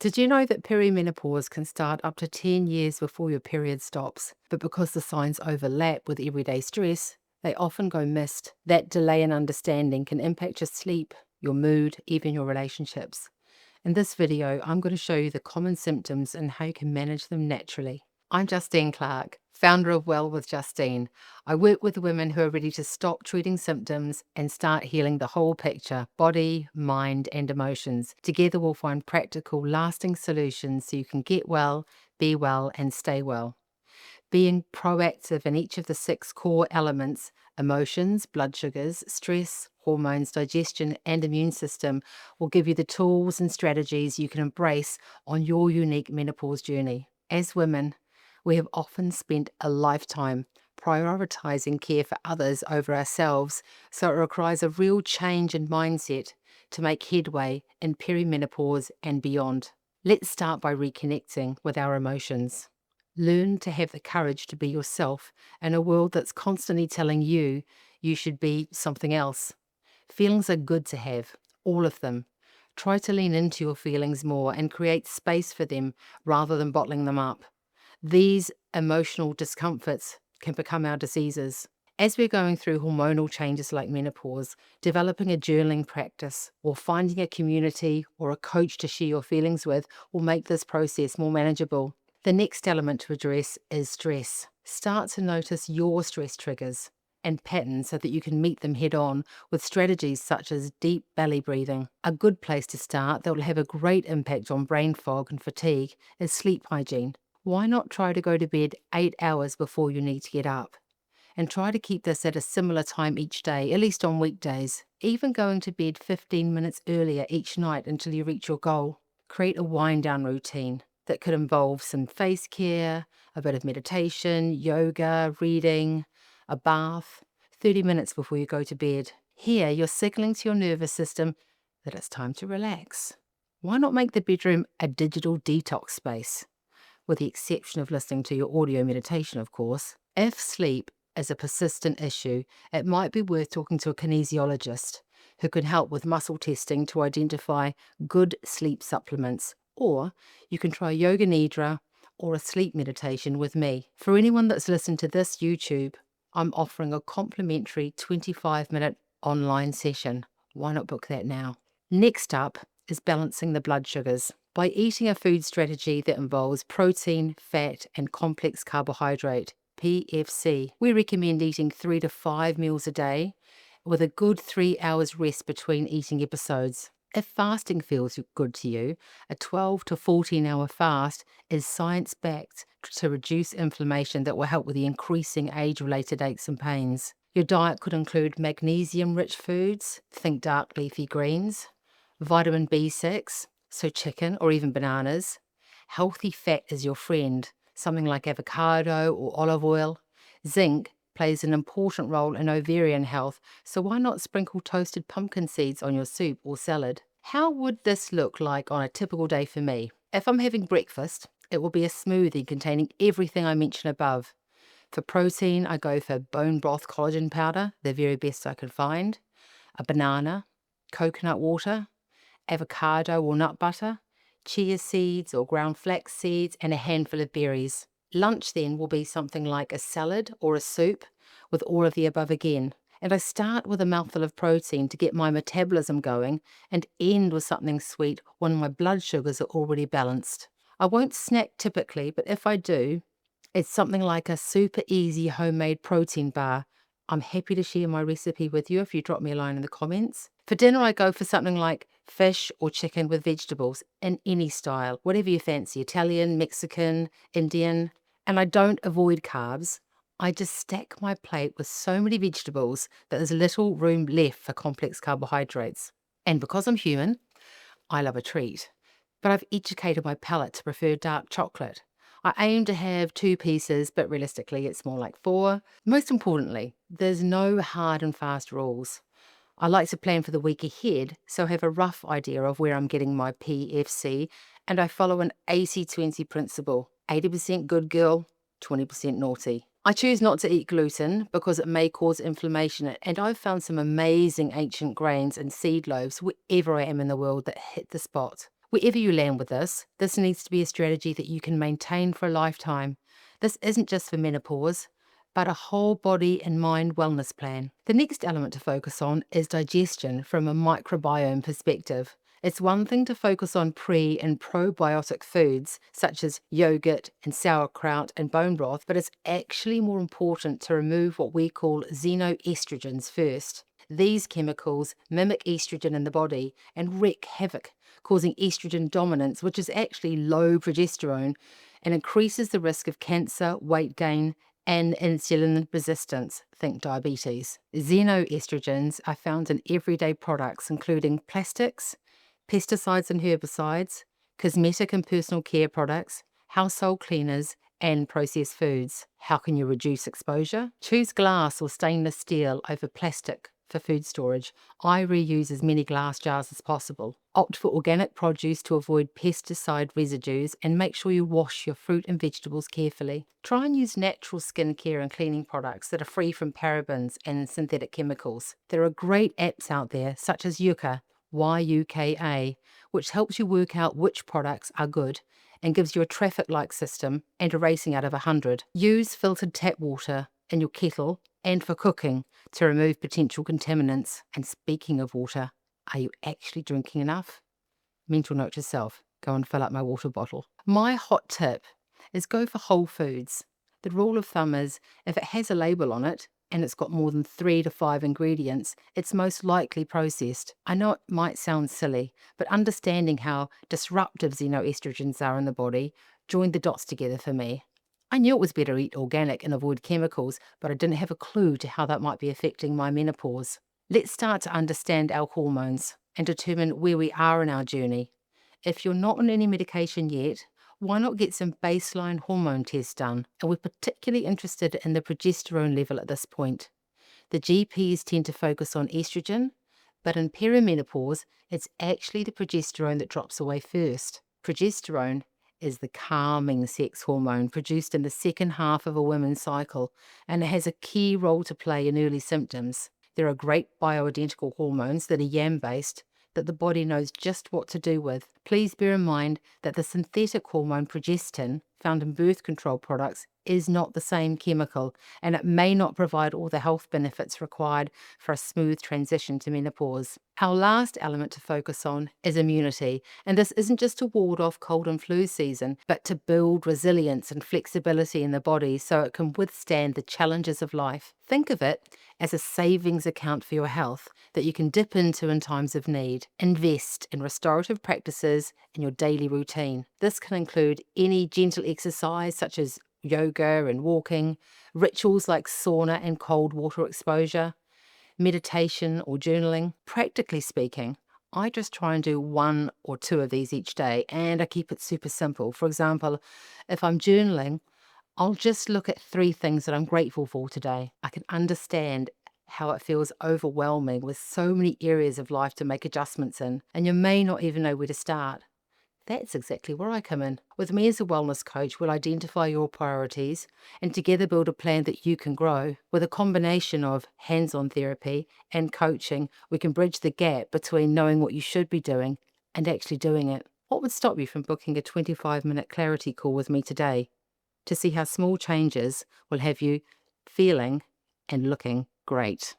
Did you know that perimenopause can start up to 10 years before your period stops? But because the signs overlap with everyday stress, they often go missed. That delay in understanding can impact your sleep, your mood, even your relationships. In this video, I'm going to show you the common symptoms and how you can manage them naturally. I'm Justine Clark, founder of Well with Justine. I work with women who are ready to stop treating symptoms and start healing the whole picture: body, mind, and emotions. Together, we'll find practical, lasting solutions so you can get well, be well, and stay well. Being proactive in each of the 6 core elements: emotions, blood sugars, stress, hormones, digestion, and immune system, will give you the tools and strategies you can embrace on your unique menopause journey. As women, we have often spent a lifetime prioritizing care for others over ourselves, so it requires a real change in mindset to make headway in perimenopause and beyond. Let's start by reconnecting with our emotions. Learn to have the courage to be yourself in a world that's constantly telling you you should be something else. Feelings are good to have, all of them. Try to lean into your feelings more and create space for them rather than bottling them up. These emotional discomforts can become our diseases. As we're going through hormonal changes like menopause, developing a journaling practice or finding a community or a coach to share your feelings with will make this process more manageable. The next element to address is stress. Start to notice your stress triggers and patterns so that you can meet them head on with strategies such as deep belly breathing. A good place to start that will have a great impact on brain fog and fatigue is sleep hygiene. Why not try to go to bed 8 hours before you need to get up? And try to keep this at a similar time each day, at least on weekdays. Even going to bed 15 minutes earlier each night until you reach your goal. Create a wind-down routine that could involve some face care, a bit of meditation, yoga, reading, a bath, 30 minutes before you go to bed. Here, you're signaling to your nervous system that it's time to relax. Why not make the bedroom a digital detox space? With the exception of listening to your audio meditation, of course. If sleep is a persistent issue, it might be worth talking to a kinesiologist who can help with muscle testing to identify good sleep supplements. Or you can try yoga nidra or a sleep meditation with me. For anyone that's listened to this YouTube, I'm offering a complimentary 25-minute online session. Why not book that now? Next up is balancing the blood sugars. By eating a food strategy that involves protein, fat, and complex carbohydrate, PFC, we recommend eating 3 to 5 meals a day with a good 3 hours rest between eating episodes. If fasting feels good to you, a 12 to 14-hour fast is science-backed to reduce inflammation that will help with the increasing age-related aches and pains. Your diet could include magnesium-rich foods, think dark leafy greens, vitamin B6, so chicken or even bananas. Healthy fat is your friend, something like avocado or olive oil. Zinc plays an important role in ovarian health, so why not sprinkle toasted pumpkin seeds on your soup or salad? How would this look like on a typical day for me? If I'm having breakfast, it will be a smoothie containing everything I mentioned above. For protein, I go for bone broth collagen powder, the very best I could find, a banana, coconut water, avocado or nut butter, chia seeds or ground flax seeds, and a handful of berries. Lunch then will be something like a salad or a soup with all of the above again. And I start with a mouthful of protein to get my metabolism going and end with something sweet when my blood sugars are already balanced. I won't snack typically, but if I do, it's something like a super easy homemade protein bar. I'm happy to share my recipe with you if you drop me a line in the comments. For dinner, I go for something like fish or chicken with vegetables in any style, whatever you fancy: Italian, Mexican, Indian. And I don't avoid carbs. I just stack my plate with so many vegetables that there's little room left for complex carbohydrates. And because I'm human, I love a treat. But I've educated my palate to prefer dark chocolate. I aim to have 2 pieces, but realistically it's more like 4. Most importantly, there's no hard and fast rules. I like to plan for the week ahead, so I have a rough idea of where I'm getting my PFC, and I follow an 80-20 principle: 80% good girl, 20% naughty. I choose not to eat gluten because it may cause inflammation, and I've found some amazing ancient grains and seed loaves wherever I am in the world that hit the spot. Wherever you land with this needs to be a strategy that you can maintain for a lifetime. This isn't just for menopause, but a whole body and mind wellness plan. The next element to focus on is digestion from a microbiome perspective. It's one thing to focus on pre and probiotic foods such as yogurt and sauerkraut and bone broth, but it's actually more important to remove what we call xenoestrogens first. These chemicals mimic estrogen in the body and wreak havoc, causing estrogen dominance, which is actually low progesterone, and increases the risk of cancer, weight gain, and insulin resistance, think diabetes. Xenoestrogens are found in everyday products, including plastics, pesticides and herbicides, cosmetic and personal care products, household cleaners, and processed foods. How can you reduce exposure? Choose glass or stainless steel over plastic for food storage. I reuse as many glass jars as possible. Opt for organic produce to avoid pesticide residues, and make sure you wash your fruit and vegetables carefully. Try and use natural skincare and cleaning products that are free from parabens and synthetic chemicals. There are great apps out there such as Yuka, YUKA, which helps you work out which products are good and gives you a traffic light system and a rating out of 100. Use filtered tap water in your kettle and for cooking to remove potential contaminants. And speaking of water, are you actually drinking enough? Mental note to self, go and fill up my water bottle. My hot tip is go for whole foods. The rule of thumb is if it has a label on it and it's got more than 3 to 5 ingredients, it's most likely processed. I know it might sound silly, but understanding how disruptive xenoestrogens are in the body joined the dots together for me. I knew it was better to eat organic and avoid chemicals, but I didn't have a clue to how that might be affecting my menopause. Let's start to understand our hormones and determine where we are in our journey. If you're not on any medication yet, why not get some baseline hormone tests done? And we're particularly interested in the progesterone level at this point. The GPs tend to focus on estrogen, but in perimenopause, it's actually the progesterone that drops away first. Progesterone is the calming sex hormone produced in the second half of a woman's cycle, and it has a key role to play in early symptoms. There are great bioidentical hormones that are yam-based that the body knows just what to do with. Please bear in mind that the synthetic hormone progestin found in birth control products is not the same chemical, and it may not provide all the health benefits required for a smooth transition to menopause. Our last element to focus on is immunity, and this isn't just to ward off cold and flu season, but to build resilience and flexibility in the body so it can withstand the challenges of life. Think of it as a savings account for your health that you can dip into in times of need. Invest in restorative practices in your daily routine. This can include any gentle exercise such as yoga and walking, rituals like sauna and cold water exposure, meditation or journaling. Practically speaking, I just try and do 1 or 2 of these each day, and I keep it super simple. For example, if I'm journaling, I'll just look at 3 things that I'm grateful for today. I can understand how it feels overwhelming with so many areas of life to make adjustments in, and you may not even know where to start. That's exactly where I come in. With me as a wellness coach, we'll identify your priorities and together build a plan that you can grow. With a combination of hands-on therapy and coaching, we can bridge the gap between knowing what you should be doing and actually doing it. What would stop you from booking a 25-minute clarity call with me today to see how small changes will have you feeling and looking great?